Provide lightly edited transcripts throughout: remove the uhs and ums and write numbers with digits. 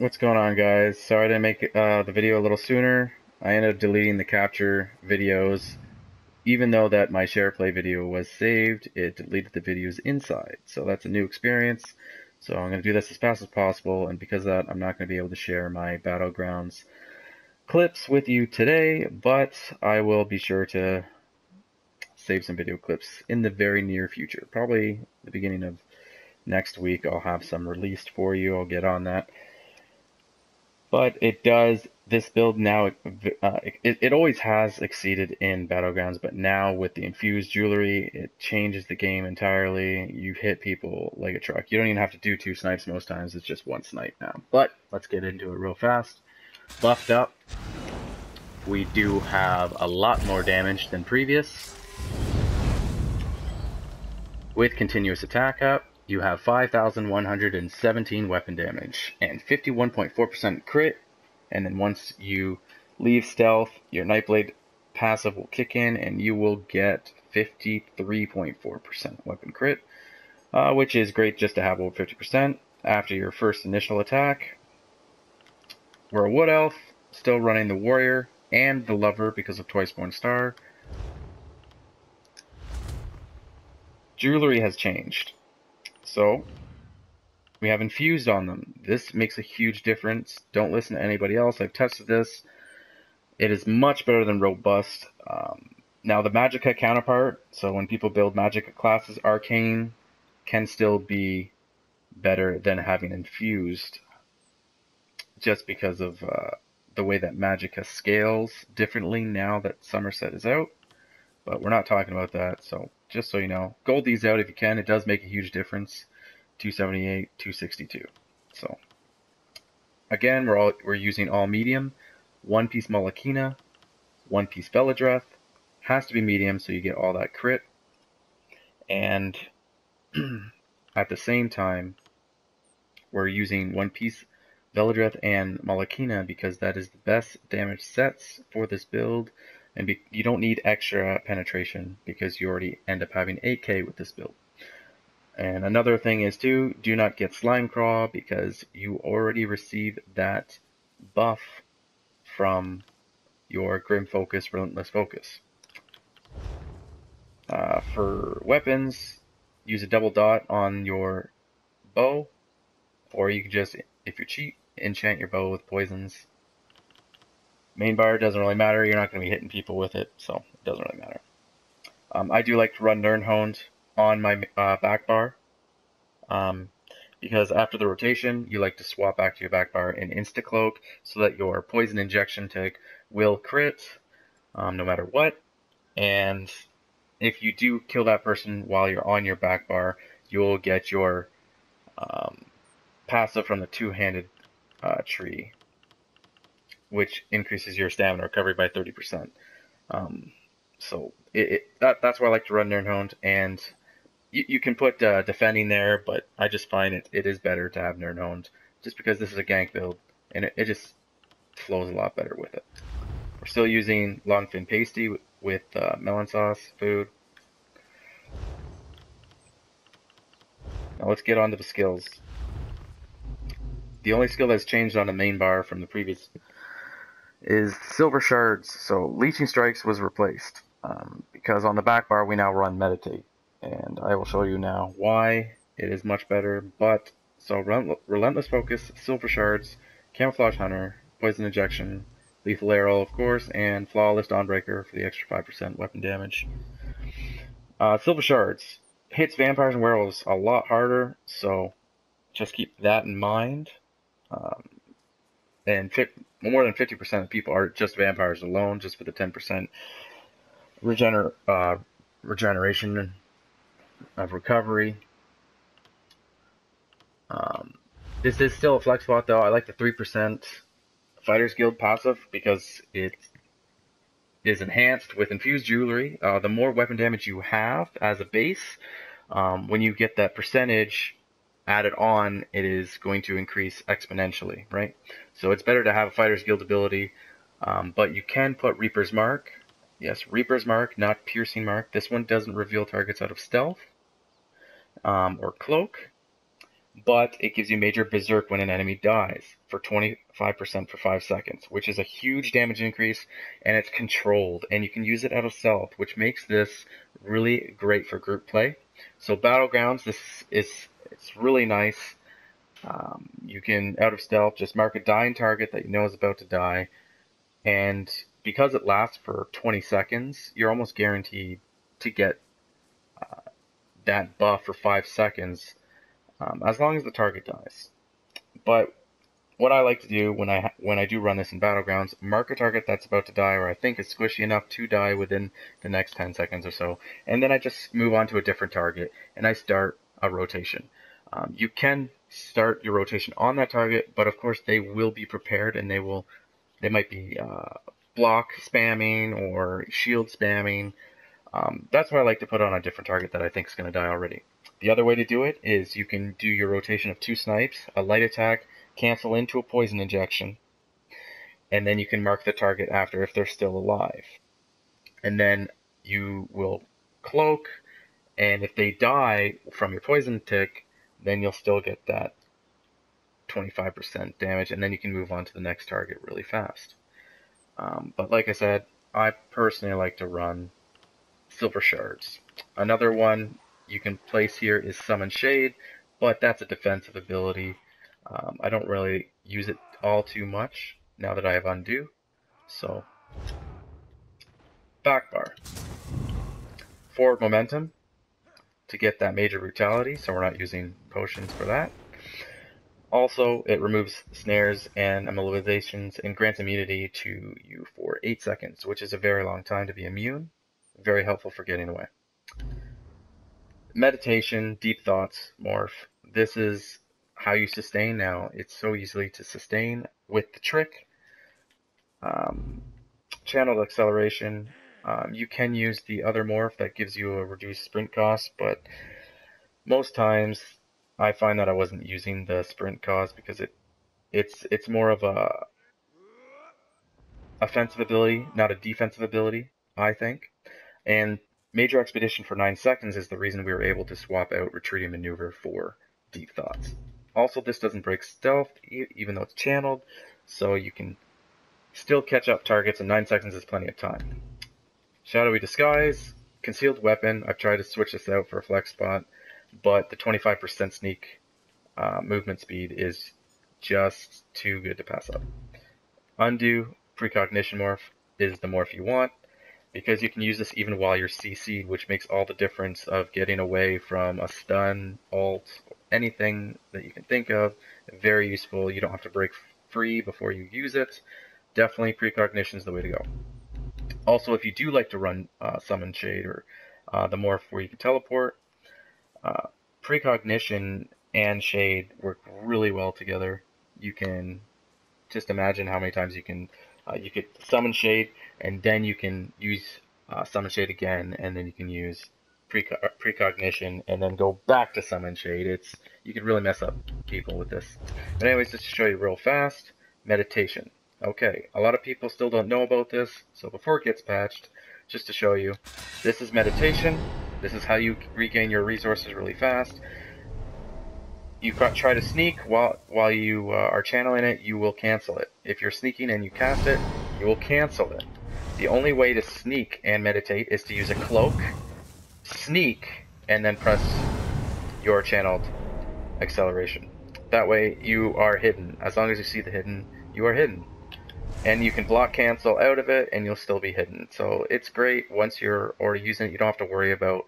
What's going on, guys? Sorry to make the video a little sooner. I ended up deleting the capture videos. Even though that my share play video was saved, it deleted the videos inside. So that's a new experience. So I'm going to do this as fast as possible, and because of that, I'm not going to be able to share my Battlegrounds clips with you today, but I will be sure to save some video clips in the very near future. Probably the beginning of next week I'll have some released for you. I'll get on that. But it does, this build now, it always has exceeded in Battlegrounds, but now with the infused jewelry, it changes the game entirely. You hit people like a truck. You don't even have to do 2 snipes most times, it's just 1 snipe now. But let's get into it real fast. Buffed up, we do have a lot more damage than previous. With continuous attack up, you have 5,117 weapon damage and 51.4% crit, and then once you leave stealth, your Nightblade passive will kick in and you will get 53.4% weapon crit, which is great just to have over 50% after your first initial attack. We're a Wood Elf, still running the Warrior and the Lover because of Twiceborn Star. Jewelry has changed. So, we have infused on them. This makes a huge difference. Don't listen to anybody else. I've tested this. It is much better than robust. Now, the Magicka counterpart, so when people build Magicka classes, Arcane can still be better than having infused, just because of the way that Magicka scales differently now that Somerset is out. But we're not talking about that, so just so you know, gold these out if you can. It does make a huge difference. 278, 262. So again, we're using all medium. 1 piece Malakina, 1 piece Veladreth. Has to be medium so you get all that crit. And at the same time, we're using 1 piece Veladreth and Malakina because that is the best damage sets for this build. And you don't need extra penetration because you already end up having 8k with this build. And another thing is too, do not get Slime Craw because you already received that buff from your Grim Focus, Relentless Focus. For weapons, use a double dot on your bow, or you can just, if you cheat, enchant your bow with poisons. Main bar doesn't really matter, you're not going to be hitting people with it, so it doesn't really matter. I do like to run Nirnhoned on my back bar, because after the rotation, you like to swap back to your back bar and insta-cloak so that your poison injection tick will crit no matter what, and if you do kill that person while you're on your back bar, you'll get your passive from the two-handed tree, which increases your stamina recovery by 30%. So that's why I like to run Nirnhoned, and you can put defending there, but I just find it is better to have Nirnhoned, just because this is a gank build, and it just flows a lot better with it. We're still using Longfin Pasty with melon sauce food. Now let's get on to the skills. The only skill that's changed on the main bar from the previous is Silver Shards. So Leeching Strikes was replaced because on the back bar we now run Meditate, and I will show you now why it is much better. But so Relentless Focus, Silver Shards, Camouflage Hunter, Poison Injection, Lethal Arrow of course, and Flawless Dawnbreaker for the extra 5% weapon damage. Silver Shards hits vampires and werewolves a lot harder, so just keep that in mind. And more than 50% of people are just vampires alone, just for the 10% regeneration of recovery. This is still a flex spot though. I like the 3% Fighters Guild passive because it is enhanced with infused jewelry. The more weapon damage you have as a base, when you get that percentage added on, it is going to increase exponentially, right? So it's better to have a Fighter's Guild ability, but you can put Reaper's Mark. Yes, Reaper's Mark, not Piercing Mark. This one doesn't reveal targets out of stealth or cloak. but it gives you major berserk when an enemy dies for 25% for 5 seconds, which is a huge damage increase, and it's controlled, and you can use it out of stealth, which makes this really great for group play. So Battlegrounds, it's really nice. You can, out of stealth, just mark a dying target that you know is about to die, and because it lasts for 20 seconds, you're almost guaranteed to get that buff for 5 seconds, as long as the target dies. But what I like to do when I do run this in Battlegrounds, mark a target that's about to die or I think is squishy enough to die within the next 10 seconds or so, and then I just move on to a different target and I start a rotation. You can start your rotation on that target, but of course they will be prepared and they might be block spamming or shield spamming. That's why I like to put on a different target that I think is going to die already. The other way to do it is you can do your rotation of 2 snipes, a light attack, cancel into a poison injection, and then you can mark the target after if they're still alive. And then you will cloak, and if they die from your poison tick, then you'll still get that 25% damage, and then you can move on to the next target really fast. But like I said, I personally like to run Silver Shards. Another one you can place here is Summon Shade, but that's a defensive ability. I don't really use it all too much now that I have Undo. So, back bar. Forward momentum to get that major brutality, so we're not using potions for that. Also, it removes snares and immobilizations and grants immunity to you for 8 seconds, which is a very long time to be immune. Very helpful for getting away. Meditation, deep thoughts, morph. This is how you sustain now. It's so easily to sustain with the trick. Channeled acceleration. You can use the other morph that gives you a reduced sprint cost, but most times I find that I wasn't using the sprint cost because it's more of a offensive ability, not a defensive ability, I think. And Major Expedition for 9 seconds is the reason we were able to swap out Retreating Maneuver for Deep Thoughts. Also, this doesn't break stealth, even though it's channeled, so you can still catch up targets, and 9 seconds is plenty of time. Shadowy Disguise, Concealed Weapon. I've tried to switch this out for a flex spot, but the 25% sneak movement speed is just too good to pass up. Undo, Precognition Morph is the morph you want, because you can use this even while you're CC'd, which makes all the difference of getting away from a stun, ult, anything that you can think of. Very useful. You don't have to break free before you use it. Definitely Precognition is the way to go. Also, if you do like to run Summon Shade or the morph where you can teleport, Precognition and Shade work really well together. You can just imagine how many times you could Summon Shade, and then you can use Summon Shade again, and then you can use Precognition, and then go back to Summon Shade. You can really mess up people with this. But anyways, just to show you real fast, meditation. Okay, a lot of people still don't know about this, so before it gets patched, just to show you, this is meditation. This is how you regain your resources really fast. You try to sneak while you are channeling it, you will cancel it. If you're sneaking and you cast it, you will cancel it. The only way to sneak and meditate is to use a cloak, sneak, and then press your channeled acceleration. That way you are hidden. As long as you see the hidden, you are hidden. And you can block cancel out of it and you'll still be hidden. So it's great once you're already using it. You don't have to worry about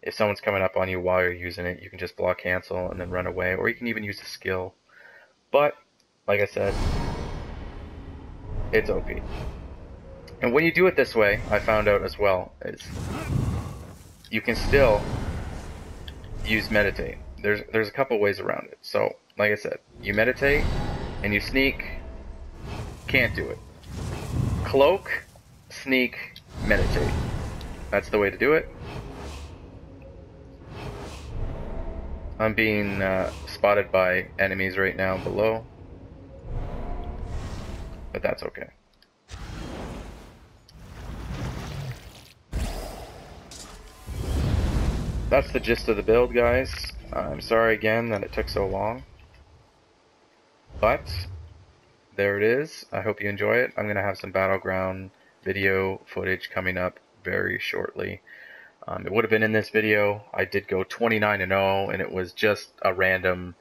if someone's coming up on you while you're using it. You can just block cancel and then run away, or you can even use a skill. But like I said, it's OP. And when you do it this way, I found out as well, is you can still use meditate. There's a couple ways around it. So like I said, you meditate and you sneak. Can't do it. Cloak, sneak, meditate. That's the way to do it. I'm being spotted by enemies right now below, but that's okay. That's the gist of the build, guys. I'm sorry again that it took so long, but there it is. I hope you enjoy it. I'm going to have some Battleground video footage coming up very shortly. It would have been in this video. I did go 29-0, and it was just a random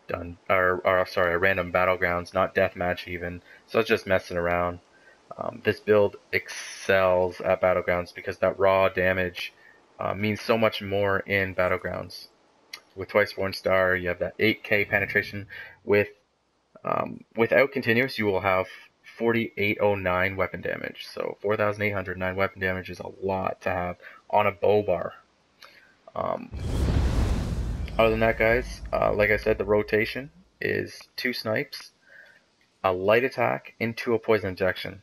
a random Battlegrounds, not deathmatch even. So I was just messing around. This build excels at Battlegrounds because that raw damage means so much more in Battlegrounds. With Twice Born Star, you have that 8k penetration. Without continuous, you will have 4809 weapon damage. So 4,809 weapon damage is a lot to have on a bow bar. Other than that, guys, like I said, the rotation is 2 snipes, a light attack, into a poison injection.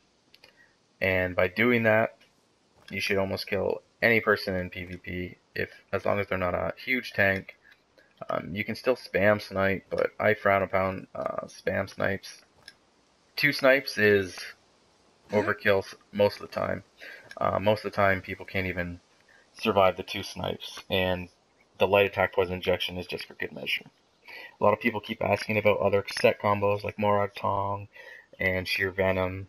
And by doing that, you should almost kill any person in PvP, as long as they're not a huge tank. You can still spam snipe, but I frown upon spam snipes. 2 snipes is overkill most of the time. Most of the time, people can't even survive the 2 snipes, and the light attack poison injection is just for good measure. A lot of people keep asking about other set combos like Morag Tong and Sheer Venom,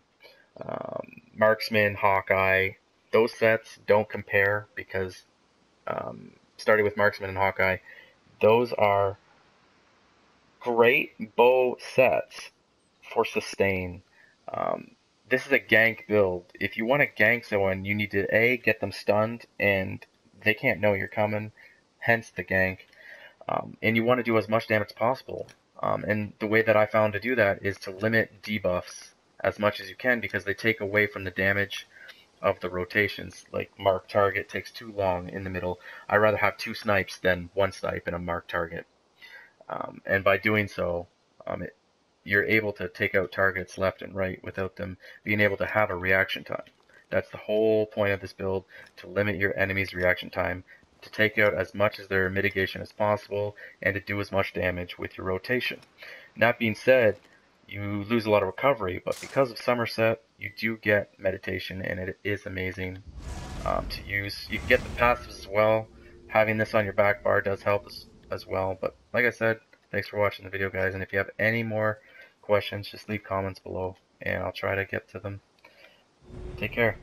Marksman, Hawkeye. Those sets don't compare because starting with Marksman and Hawkeye, those are great bow sets for sustain. This is a gank build. If you want to gank someone, you need to A, get them stunned, and they can't know you're coming, hence the gank. And you want to do as much damage as possible. And the way that I found to do that is to limit debuffs as much as you can, because they take away from the damage of the rotations. Like mark target takes too long in the middle. I'd rather have 2 snipes than 1 snipe and a mark target. And by doing so, you're able to take out targets left and right without them being able to have a reaction time. That's the whole point of this build, to limit your enemy's reaction time, to take out as much as their mitigation as possible, and to do as much damage with your rotation. And that being said, you lose a lot of recovery, but because of Somerset, you do get meditation, and it is amazing to use. You can get the passives as well. Having this on your back bar does help as well, but like I said, thanks for watching the video, guys, and if you have any more questions, just leave comments below, and I'll try to get to them. Take care.